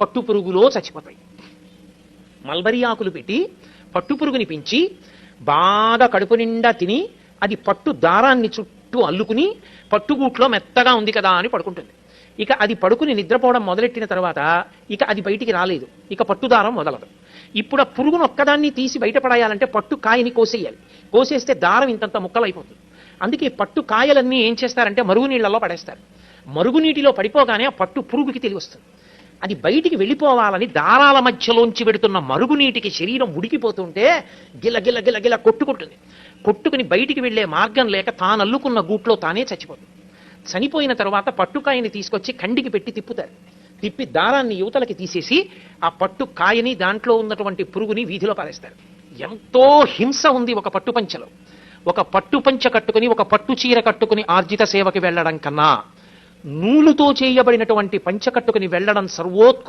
పట్టు పురుగులో చచ్చిపోతాయి. మల్బరీ ఆకులు పెట్టి పట్టు పురుగుని పెంచి బాగా కడుపు నిండా తిని అది పట్టు దారాన్ని చుట్టూ అల్లుకుని పట్టుగూట్లో మెత్తగా ఉంది కదా అని పడుకుంటుంది. ఇక అది పడుకుని నిద్రపోవడం మొదలెట్టిన తర్వాత ఇక అది బయటికి రాలేదు, ఇక పట్టుదారం మొదలదు. ఇప్పుడు ఆ పురుగును ఒక్కదాన్ని తీసి బయటపడాయాలంటే పట్టు కాయని కోసేయాలి. కోసేస్తే దారం ఇంతంత ముక్కలు అయిపోతుంది. అందుకే పట్టు కాయలన్నీ ఏం చేస్తారంటే మరుగునీళ్లలో పడేస్తారు. మరుగునీటిలో పడిపోగానే ఆ పట్టు పురుగుకి తెలివి వస్తుంది. అది బయటికి వెళ్ళిపోవాలని దారాల మధ్యలోంచి పెడుతున్న మరుగునీటికి శరీరం ఉడికిపోతుంటే గిల గిల గిల గిల కొట్టుకుంటుంది. కొట్టుకుని బయటికి వెళ్లే మార్గం లేక తాను అల్లుకున్న గూట్లో తానే చచ్చిపోతుంది. చనిపోయిన తర్వాత పట్టుకాయని తీసుకొచ్చి కండికి పెట్టి తిప్పుతారు. తిప్పి దారాన్ని యువతలకి తీసేసి ఆ పట్టు కాయని దాంట్లో ఉన్నటువంటి పురుగుని వీధిలో పారేస్తారు. ఎంతో హింస ఉంది ఒక పట్టుపంచలో. ఒక పట్టుపంచ కట్టుకుని ఒక పట్టు చీర కట్టుకుని ఆర్జిత సేవకి వెళ్లడం కన్నా నూలుతో చేయబడినటువంటి పంచ కట్టుకుని వెళ్లడం సర్వోత్కృష్టం.